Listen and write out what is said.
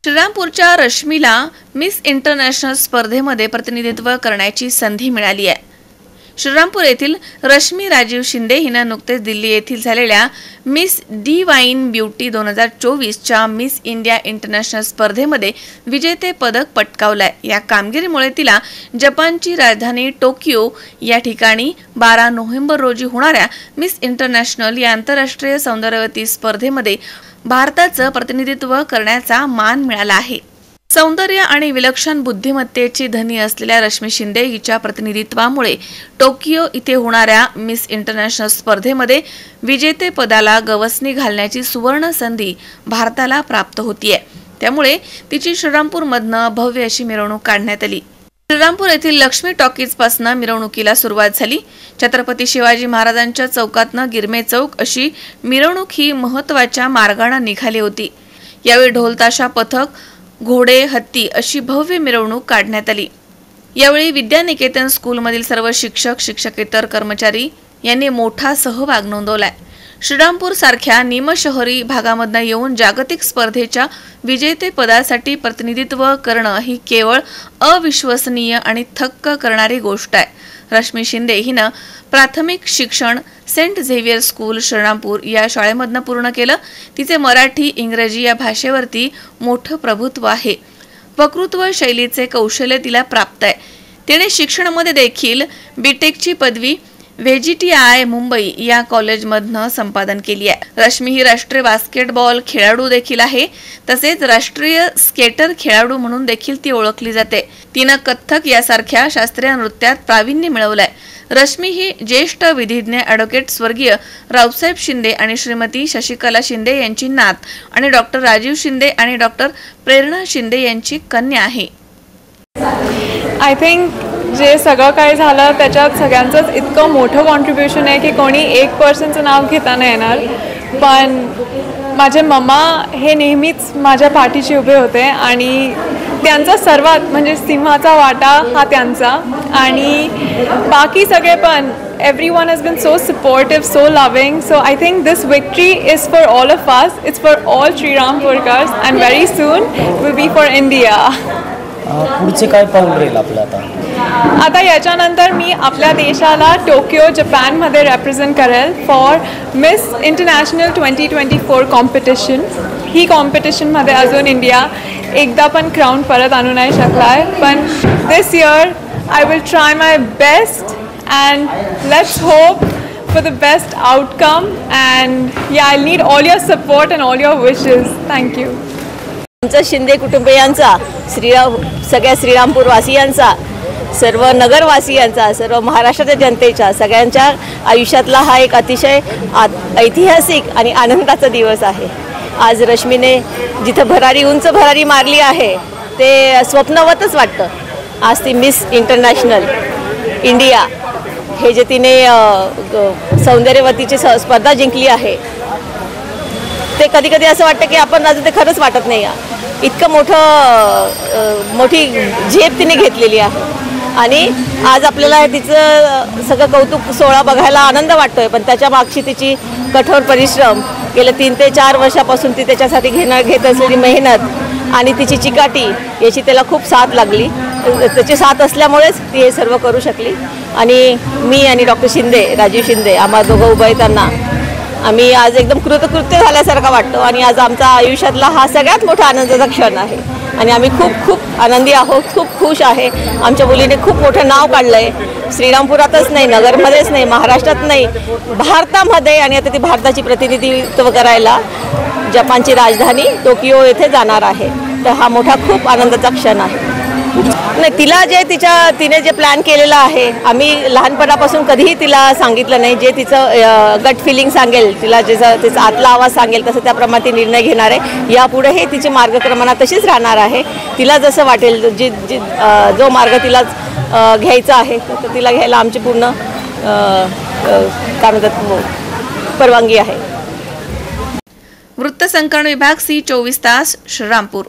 श्रीरामपूरच्या रश्मीला miss international स्पर्धेमध्ये प्रतिनिधित्व करण्याची संधी मिळाली आहे। श्रीरामपूर येथील रश्मी राजीव शिंदे हिनं नुकतेच दिल्ली येथील झालेल्या मिस डिवाइन ब्युटी 2024 च्या मिस इंडिया इंटरनॅशनल स्पर्धेमध्ये विजेते पदक पटकावलंय। या कामगिरीमुळे तिला जपानची राजधानी टोकियो या ठिकाणी 12 नोव्हेंबर रोजी होणाऱ्या मिस इंटरनॅशनल या आंतरराष्ट्रीय सौंदर्यवती स्पर्धेमध्ये भारताचं प्रतिनिधित्व करण्याचा मान मिळाला आहे। सौंदर्य आणि विलक्षण बुद्धिमत्तेची धनी असलेल्या रश्मी शिंदे हिच्या प्रतिनिधित्वामुळे टोकियो इथे होणाऱ्या मिस इंटरनॅशनल स्पर्धेमध्ये विजेते पदाला गवसणी घालण्याची सुवर्ण संधी भारताला प्राप्त होतीये। त्यामुळे तिची श्रीरामपूरमधनं भव्य अशी मिरवणूक काढण्यात आली। श्रीरामपूर येथील लक्ष्मी टॉकीज पासून मिरवणुकीला सुरुवात झाली। छत्रपती शिवाजी महाराजांच्या चौकातनं गिरमे चौक अशी मिरवणूक ही महत्त्वाच्या मार्गाने निघाली होती। यावेळी ढोलताशा पथक, घोडे, हत्ती अशी भव्य मिरवणूक काढण्यात आली। यावेळी विद्यानिकेतन स्कूलमधील सर्व शिक्षक, शिक्षकेतर कर्मचारी यांनी मोठा सहभाग नोंदवलाय। श्रीरामपूर सारख्या निमशहरी भागामधून येऊन जागतिक स्पर्धेच्या विजेते पदासाठी प्रतिनिधित्व करणं ही केवळ अविश्वसनीय आणि थक्क करणारी गोष्ट आहे। रश्मी शिंदे हिनं प्राथमिक शिक्षण सेंट झेवियर स्कूल श्रीरामपूर या शाळेमधनं पूर्ण केलं। तिचे मराठी, इंग्रजी या भाषेवरती मोठं प्रभुत्व आहे। वक्तृत्व शैलीचे कौशल्य तिला प्राप्त आहे। तिने शिक्षणामध्ये देखील बीटेकची पदवी VGTI मुंबई या कॉलेजमधनं संपादन केली आहे। रश्मी ही राष्ट्रीय बास्केटबॉल खेळाडू देखील आहे, तसेच राष्ट्रीय स्केटर खेळाडू म्हणून देखील ती ओळखली जाते। तिनं कथ्थक यासारख्या शास्त्रीय नृत्यात प्रावीण्य मिळवलंय। रश्मी ही ज्येष्ठ विधिज्ञ ॲडव्होकेट स्वर्गीय रावसाहेब शिंदे आणि श्रीमती शशिकला शिंदे यांची नात आणि डॉक्टर राजीव शिंदे आणि डॉक्टर प्रेरणा शिंदे यांची कन्या आहे। आय थिंक जे सगळं काही झालं त्याच्यात सगळ्यांचंच इतकं मोठं कॉन्ट्रीब्युशन आहे की कोणी एक पर्सनचं नाव घेता नाही येणार। पण माझे मम्मा हे नेहमीच माझ्या पाठीशी उभे होते आणि त्यांचा सर्वात म्हणजे सिंहाचा वाटा हा त्यांचा। आणि बाकी सगळे पण everyone has been so supportive, so loving. So I think this victory is for all of us. It's for all Srirampurkars and very soon will be for India. पुढचे काय पाऊल राहील आपलं आता याच्यानंतर मी आपल्या देशाला टोकियो जपानमध्ये रिप्रेझेंट करेल फॉर मिस इंटरनॅशनल 2024 कॉम्पिटिशन। ही कॉम्पिटिशनमध्ये अजून इंडिया एकदा पण क्राऊन परत आणू नाही शकला आहे, पण this year I will try my best and let's hope for the best outcome and yeah, I'll need all your support and all your wishes. Thank you. आमचा शिंदे कुटुंबियांचा, सगळ्या श्रीरामपूरवासियांचा, सर्व नगरवासियांचा, सर्व महाराष्ट्राच्या जनतेच्या सगळ्यांच्या आयुष्यातला हा एक अतिशय ऐतिहासिक आणि आनंदाचा दिवस आहे। आज रश्मीने जिथं उंच भरारी मारली आहे ते स्वप्नवतच वाटतं। आज ती मिस इंटरनॅशनल इंडिया हे जे तिने सौंदर्यवतीची स्पर्धा जिंकली आहे ते कधी कधी असं वाटतं की आपण अजून ते खरंच वाटत नाही आहे। इतकं मोठी झेप तिने घेतलेली आहे आणि आज आपल्याला तिचं सगळं कौतुक सोहळा बघायला आनंद वाटतोय, पण त्याच्या मागची तिची कठोर परिश्रम गेल्या 3 ते 4 वर्षापासून ती त्याच्यासाठी घेत असलेली मेहनत आणि तिची चिकाटी याची त्याला खूप साथ लागली। त्याची साथ असल्यामुळेच ती हे सर्व करू शकली आणि मी आणि डॉक्टर शिंदे, राजीव शिंदे आम्हा दोघं उभं त्यांना आम्ही आज एकदम कृतकृत्य झाल्यासारखं वाटतो आणि आज आमचा आयुष्यातला हा सगळ्यात मोठा आनंदाचा क्षण आहे आणि आम्ही खूप आनंदी आहोत, खूप खुश आहे। आमच्या मुलीने खूप मोठं नाव काढलं आहे श्रीरामपुरातच नाही, नगरमध्येच नाही, महाराष्ट्रात नाही, भारतामध्ये। आणि आता ती भारताची प्रतिनिधित्व करायला जपानची राजधानी टोकियो येथे जाणार आहे, तर हा मोठा खूप आनंदाचा क्षण आहे। नाही, तिला तिने जे प्लॅन केलेलं आहे आम्ही लहानपणापासून कधीही तिला सांगितलं नाही। जे तिचं गट फिलिंग सांगेल, तिला तिचा आतला आवाज सांगेल तसं त्याप्रमाणे ती निर्णय घेणार आहे। यापुढेही तिची मार्गक्रमणा तशीच राहणार आहे। तिला जसं वाटेल जो मार्ग तिला घ्यायचा आहे तर तिला घ्यायला आमची पूर्ण काय म्हणतात परवानगी आहे। वृत्तसंकलन विभाग C24 तास श्रीरामपूर।